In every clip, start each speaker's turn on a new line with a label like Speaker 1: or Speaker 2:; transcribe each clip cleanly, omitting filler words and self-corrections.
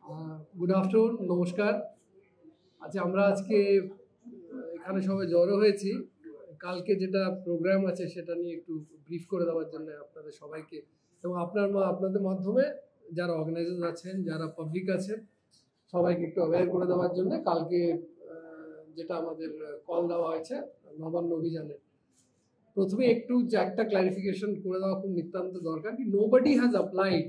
Speaker 1: Good afternoon, নমস্কার। আচ্ছা, আমরা আজকে এখানে সবাই জড়ো হয়েছি কালকে যেটা প্রোগ্রাম আছে সেটা নিয়ে একটু ব্রিফ করে দেওয়ার জন্য আপনাদের সবাইকে, এবং আপনাদের মাধ্যমে যারা অর্গানাইজার আছেন, যারা পাবলিক আছেন, সবাইকে একটু অ্যাওয়্যার করে দেওয়ার জন্য কালকে যেটা আমাদের কল দেওয়া হয়েছে নবান্ন অভিযানের। প্রথমে একটু যে একটা ক্লারিফিকেশন করে দেওয়া খুব নিতান্ত দরকার কি নোবডি হ্যাজ অ্যাপ্লাইড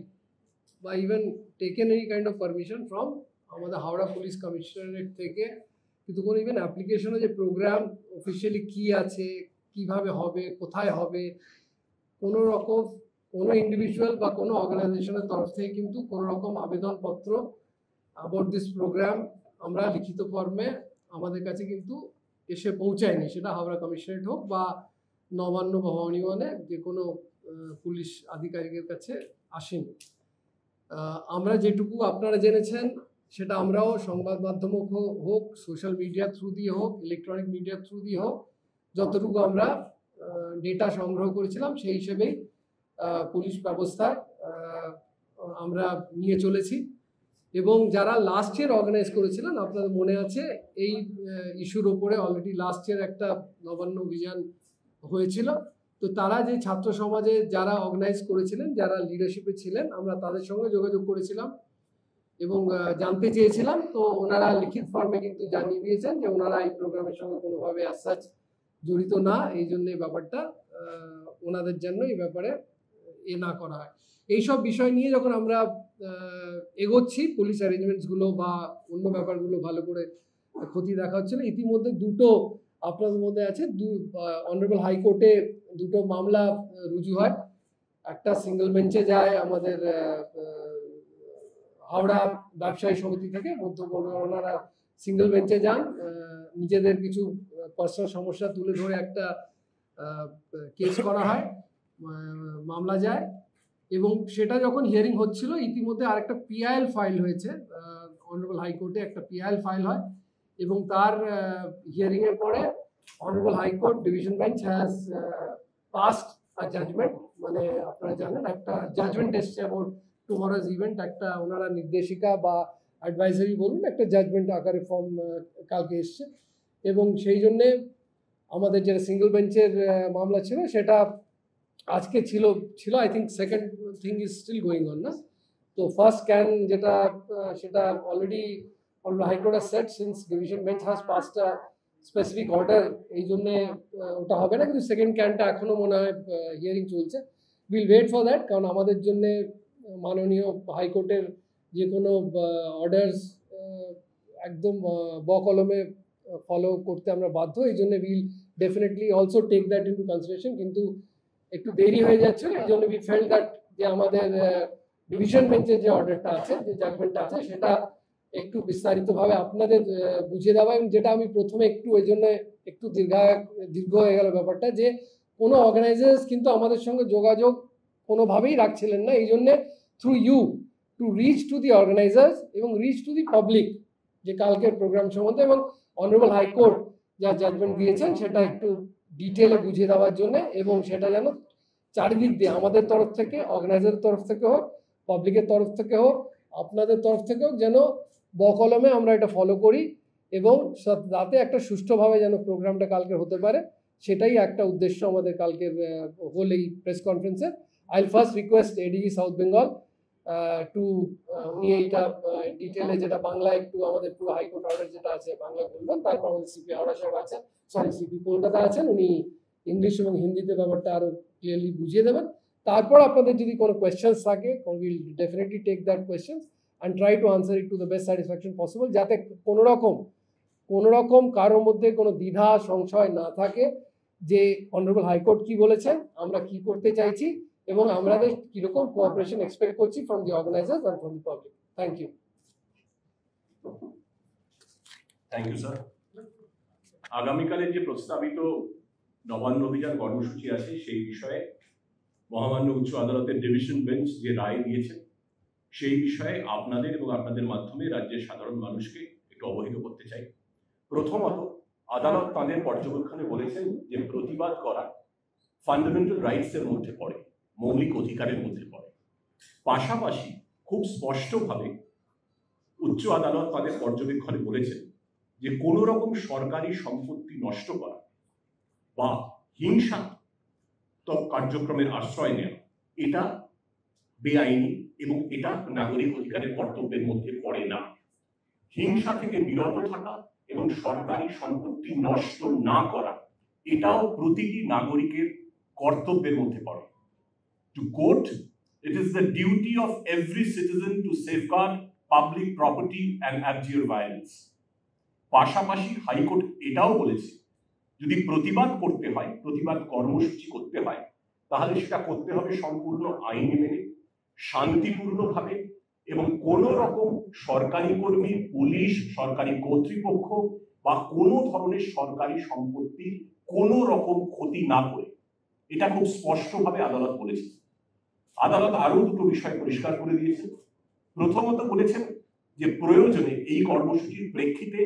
Speaker 1: বা even taken any kind of permission from আমাদের হাওড়া পুলিশ কমিশনারেট থেকে, কিন্তু কোনো ইভেন অ্যাপ্লিকেশনে যে প্রোগ্রাম অফিসিয়ালি কি আছে, কিভাবে হবে, কোথায় হবে, কোনো রকম কোনো ইন্ডিভিজুয়াল বা কোনো অর্গানাইজেশনের তরফ থেকে কিন্তু কোনো রকম আবেদনপত্র অ্যাবাউট দিস প্রোগ্রাম আমরা লিখিত ফর্মে আমাদের কাছে কিন্তু এসে পৌঁছায়নি। সেটা হাওড়া কমিশনারেট হোক বা নবান্ন বা ভবানী ভবনে যে কোনো পুলিশ আধিকারিকের কাছে আসেনি। আমরা যেটুকু আপনারা জেনেছেন সেটা আমরাও সংবাদ মাধ্যম হোক, সোশ্যাল মিডিয়ার থ্রু দিয়ে হোক, ইলেকট্রনিক মিডিয়ার থ্রু দিয়ে হোক, যতটুকু আমরা ডেটা সংগ্রহ করেছিলাম সেই হিসেবেই পুলিশ ব্যবস্থায় আমরা নিয়ে চলেছি। এবং যারা লাস্ট ইয়ার অর্গানাইজ করেছিলেন, আপনাদের মনে আছে এই ইস্যুর ওপরে অলরেডি লাস্ট ইয়ার একটা নবান্ন অভিযান হয়েছিল। তো তারা যে ছাত্র সমাজে যারা অর্গানাইজ করেছিলেন, যারা লিডারশিপে ছিলেন, আমরা তাদের সঙ্গে যোগাযোগ করেছিলাম এবং জানতে চেয়েছিলাম। তো ওনারা লিখিত ফর্মে কিন্তু জানিয়ে দিয়েছেন যে ওনারা এই প্রোগ্রামের সঙ্গে কোনোভাবে আসাজ জড়িত না, এই জন্য এই ব্যাপারটা ওনাদের জন্য এই ব্যাপারে না করা হয়। এইসব বিষয় নিয়ে যখন আমরা এগোচ্ছি, পুলিশ অ্যারেঞ্জমেন্টসগুলো বা অন্য ব্যাপারগুলো ভালো করে খতিয়ে দেখা হচ্ছিল। ইতিমধ্যে দুটো আপনাদের মধ্যে আছে, অনারেবল হাইকোর্টে দুটো মামলা রুজু হয়। একটা সিঙ্গেল বেঞ্চে যায় আমাদের হাওড়া ব্যবসায়ী সমিতি থেকে, ওনারা সিঙ্গেল বেঞ্চে যান, নিজেদের কিছু পার্সোনাল সমস্যা তুলে ধরে একটা কেস করা হয়, মামলা যায়। এবং সেটা যখন হিয়ারিং হচ্ছিল, ইতিমধ্যে আরেকটা পিআইএল ফাইল হয়েছে অনারেবল হাইকোর্টে, একটা পিআইএল ফাইল হয় এবং তার হিয়ারিং এর পরে honourable high court division bench has passed a judgment. মানে আপনারা জানেন একটা জাজমেন্ট এসছে অ্যাবাউট টুমরোজ ইভেন্ট, একটা ওনারা নির্দেশিকা বা অ্যাডভাইজারি বলুন, একটা জাজমেন্ট আকারে ফর্ম কালকে এসছে। এবং সেই জন্যে আমাদের যেটা সিঙ্গেল বেঞ্চের মামলা ছিল সেটা আজকে ছিল I think second thing is still going on না। তো ফার্স্ট ক্যান যেটা সেটা already high court has said since division bench has passed a specific order, এই জন্য ওটা হবে না। কিন্তু সেকেন্ড ক্যানটা এখনো মনে হয় হিয়ারিং চলছে। উইল ওয়েট ফর দ্যাট, কারণ আমাদের জন্য মাননীয় হাইকোর্টের যে কোনো অর্ডার্স একদম বকলমে ফলো করতে আমরা বাধ্য, এই জন্য will definitely also take that into consideration. কিন্তু একটু দেরি হয়ে যাচ্ছে, এই জন্য উই ফেল্ট দ্যাট যে আমাদের ডিভিশন বেঞ্চের যে অর্ডারটা আছে, যে জাজমেন্টটা আছে, সেটা একটু বিস্তারিতভাবে আপনাদের বুঝিয়ে দেওয়া। এবং যেটা আমি প্রথমে একটু ওই জন্য একটু দীর্ঘ হয়ে গেল ব্যাপারটা, যে কোনো অর্গানাইজার্স কিন্তু আমাদের সঙ্গে যোগাযোগ কোনোভাবেই রাখছিলেন না। এই জন্যে through you to reach to the organisers এবং রিচ টু দি পাবলিক যে কালকের প্রোগ্রাম সম্বন্ধে এবং অনারেবল হাইকোর্ট যা জাজমেন্ট দিয়েছেন সেটা একটু ডিটেলে বুঝিয়ে দেওয়ার জন্য, এবং সেটা যেন চারিদিক দিয়ে আমাদের তরফ থেকে, অর্গানাইজারের তরফ থেকে হোক, পাবলিকের তরফ থেকে হোক, আপনাদের তরফ থেকে হোক, যেন বকলমে আমরা এটা ফলো করি এবং যাতে একটা সুষ্ঠুভাবে যেন প্রোগ্রামটা কালকে হতে পারে, সেটাই একটা উদ্দেশ্য আমাদের কালকের হোল এই প্রেস কনফারেন্সের। I will first request ADG South Bengal to উনি এইটা ডিটেলে যেটা বাংলায় একটু আমাদের পুরো হাইকোর্ট অর্ডার যেটা আছে বাংলা বলবেন, তারপর আমাদের সিপি হাওড়া সাহেব আছেন, সিপি কলকাতা আছেন, উনি ইংলিশ এবং হিন্দিতে ব্যাপারটা আরো ক্লিয়ারলি বুঝিয়ে দেবেন। তারপর আপনাদের যদি কোনো কোয়েশ্চেন্স থাকে, will definitely take that questions and try to answer it to the best satisfaction possible, যাতে কোনো রকম কারোর মধ্যে কোনো দ্বিধা সংশয় না থাকে যে অনারেবল হাইকোর্ট কি বলেছেন, আমরা কি করতে চাইছি এবং আমাদের কিরকম কোঅপারেশন এক্সপেক্ট করছি from the organisers and from the public. Thank you.
Speaker 2: Thank you sir. আগামীকালের যে প্রস্তাবিত নবান্ন অভিযান কর্মসূচি আছে সেই বিষয়ে মহামান্য উচ্চ আদালতের ডিভিশন বেঞ্চ যে রায় দিয়েছে সেই বিষয়ে আপনাদের এবং আপনাদের মাধ্যমে রাজ্যের সাধারণ মানুষকে একটু অবহিত করতে চাই। প্রথমত, আদালত তাদের পর্যবেক্ষণে বলেছেন যে প্রতিবাদ করা ফান্ডামেন্টাল রাইটসের মধ্যে পড়ে, মৌলিক অধিকারের মধ্যে পড়ে। পাশাপাশি খুব স্পষ্টভাবে উচ্চ আদালত তাদের পর্যবেক্ষণে বলেছেন যে কোনো রকম সরকারি সম্পত্তি নষ্ট করা বা হিংসাত্মক কার্যক্রমের আশ্রয় নেওয়া এটা বেআইনি এবং এটা নাগরিক অধিকারের কর্তব্যের মধ্যে পড়ে না। হিংসা থেকে বিরত থাকা এবং সরকারি সম্পত্তি নষ্ট না করা এটাও প্রতিটি নাগরিকের কর্তব্যের মধ্যে পড়ে। To quote, it is the duty of every citizen to safeguard public property and abjure violence. পাশাপাশি হাইকোর্ট এটাও বলেছে যদি প্রতিবাদ করতে হয়, প্রতিবাদ কর্মসূচি করতে হয়, তাহলে সেটা করতে হবে সম্পূর্ণ আইন মেনে, শান্তিপূর্ণভাবে, এবং কোন রকম সরকারি কর্মী, পুলিশ, সরকারি কর্তৃপক্ষ বা কোনো ধরনের সরকারি সম্পত্তির কোনো রকম ক্ষতি না করে। এটা খুব স্পষ্টভাবে আদালত বলেছে। আদালত আরো দুটো বিষয় পরিষ্কার করে দিয়েছেন। প্রথমত বলেছেন যে প্রয়োজনে এই কর্মসূচির প্রেক্ষিতে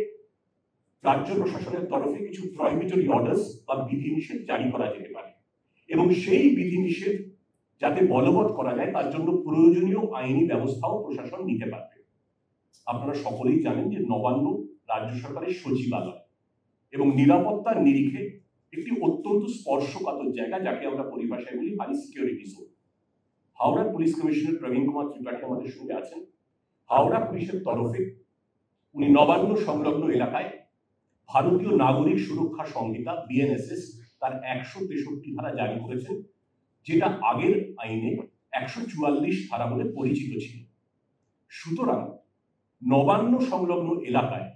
Speaker 2: রাজ্য প্রশাসনের তরফে কিছু প্রহিবিটরি অর্ডার্স বা বিধিনিষেধ জারি করা যেতে পারে এবং সেই বিধিনিষেধ যাতে বলবৎ করা যায় তার জন্য প্রয়োজনীয় আইনি ব্যবস্থাও প্রশাসন নিতে পারবে। আপনারা সকলেই জানেন যে নবান্ন রাজ্য সরকারের সচিবালয় এবং নিরাপত্তার নিরিখে একটি অত্যন্ত স্পর্শকাতর জায়গা, যাকে আমরা পরিভাষায় বলি high security zone. Howrah police commissioner Praveen Kumar Tripathi আমাদের সঙ্গে আছেন। হাওড়া পুলিশের তরফে উনি নবান্ন সংলগ্ন এলাকায় ভারতীয় নাগরিক সুরক্ষা সংহিতা বিএনএসএস তার 163 ধারা জারি করেছেন, যেটা আগের আইনে 144 ধারা বলে পরিচিত ছিল। সুতরাং নবান্ন সংলগ্ন এলাকায়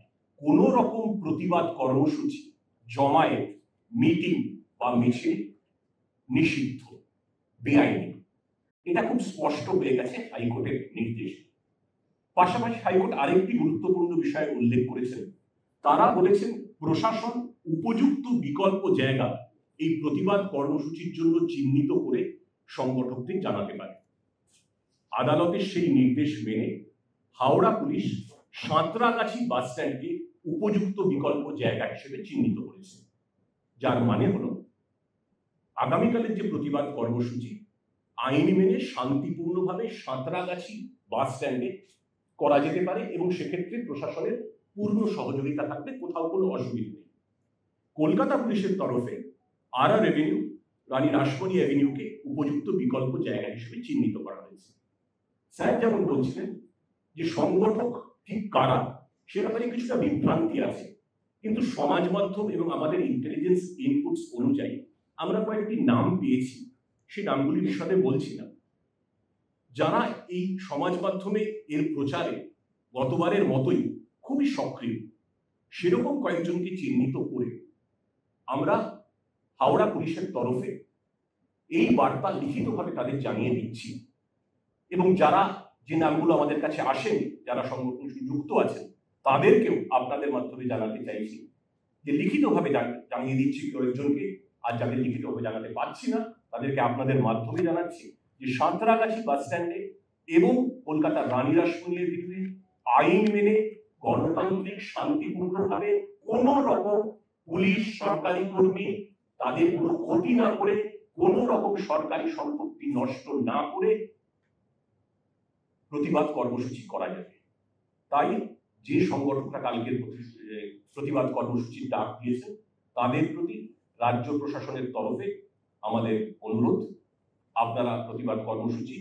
Speaker 2: কোন রকম প্রতিবাদ কর্মসূচি, জমায়েত, মিটিং বা মিছিল নিষিদ্ধ, বেআইনি। এটা খুব স্পষ্ট হয়ে গেছে হাইকোর্টের নির্দেশে। পাশাপাশি হাইকোর্ট আরেকটি গুরুত্বপূর্ণ বিষয় উল্লেখ করেছেন। তারা বলেছেন প্রশাসন উপযুক্ত বিকল্প জায়গা এই প্রতিবাদ কর্মসূচির জন্য চিহ্নিত করে সংগঠকদের জানাতে পারে। আদালতের সেই নির্দেশ মেনে হাওড়া পুলিশ সাঁতরাগাছি বাস স্ট্যান্ডকে উপযুক্ত বিকল্প জায়গা হিসেবে চিহ্নিত করেছে, যার মানে হলো আগামীকালের যে প্রতিবাদ কর্মসূচি আইন মেনে শান্তিপূর্ণভাবে সাঁতরাগাছি বাস স্ট্যান্ডে করা যেতে পারে এবং সেক্ষেত্রে প্রশাসনের পূর্ণ সহযোগিতা থাকবে, কোথাও কোনো অসুবিধা নেই। কলকাতা পুলিশের তরফে আরআর এভিনিউ, রানী রাসমণি এভিনিউকে উপযুক্ত বিকল্প জায়গা হিসেবে চিহ্নিত করা হয়েছে। স্যার যেমন বলছিলেন যে সংগঠক ঠিক কারা সে ব্যাপারে কিছুটা বিভ্রান্তি আছে, কিন্তু সমাজ মাধ্যম এবং আমাদের ইন্টেলিজেন্স ইনপুটস অনুযায়ী আমরা কয়েকটি নাম পেয়েছি, সেই নামগুলি বিশদে বলছি না। যারা এই সমাজ মাধ্যমে এর প্রচারে গতবারের মতোই খুবই সক্রিয়, সেরকম কয়েকজনকে চিহ্নিত করে আমরা হাওড়া পুলিশের তরফে এই বার্তা লিখিতভাবে তাদের জানিয়ে দিচ্ছি এবং যারা যে নামগুলো আমাদের কাছে আসেনি, যারা সংগঠন যুক্ত আছেন, তাদেরকেও আপনাদের মাধ্যমে জানাতে চাইছি যে লিখিতভাবে জানিয়ে দিচ্ছি কয়েকজনকে, আর যাদের লিখিতভাবে জানাতে পারছি না তাদেরকে আপনাদের মাধ্যমে জানাচ্ছি যে সাঁতরাগাছি বাস স্ট্যান্ডে এবং কলকাতার রানী রাসমণি এভিনিউয়ে আইন মেনে গণতান্ত্রিক শান্তিপূর্ণভাবে কোন রকম পুলিশ, সরকারি কর্মী তাদের কোনো ক্ষতি না করে, কোন রকম সরকারি সম্পত্তি নষ্ট না করে প্রতিবাদ কর্মসূচি করা যাবে। তাই যে সংগঠনটা কালকের প্রতিবাদ কর্মসূচির ডাক দিয়েছে তাদের প্রতি রাজ্য প্রশাসনের তরফে আমাদের অনুরোধ, আপনারা প্রতিবাদ কর্মসূচি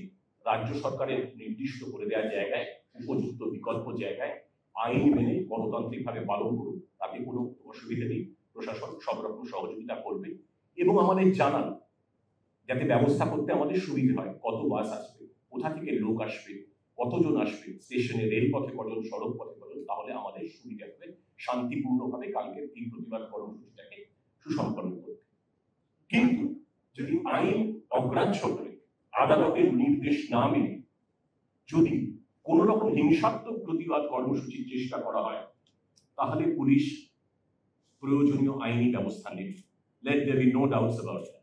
Speaker 2: রাজ্য সরকারের নির্দিষ্ট করে দেওয়া জায়গায়, উপযুক্ত বিকল্প জায়গায় আইন মেনে গণতান্ত্রিকভাবে পালন করুন, তাতে কোনো অসুবিধা নেই। প্রশাসন সব রকম সহযোগিতা করবে এবং আমাদের জানান যাতে ব্যবস্থা করতে আমাদের সুবিধা হয়। কত বাস আসবে, কোথা থেকে লোক আসবে, কতজন আসবে, স্টেশনে, রেলপথে কজন, সড়ক পথে কজন, তাহলে আমাদের সুবিধা হবে শান্তিপূর্ণভাবে কালকের এই প্রতিবাদ কর্মসূচিটাকে সুসম্পন্ন করতে। কিন্তু যদি আইন অগ্রাহ্য করে আদালতের নির্দেশ না মেনে যদি কোন রকম হিংসাত্মক প্রতিবাদ কর্মসূচির চেষ্টা করা হয়, তাহলে পুলিশ প্রয়োজনীয় আইনি ব্যবস্থা নেবে। Let there be no doubts about that.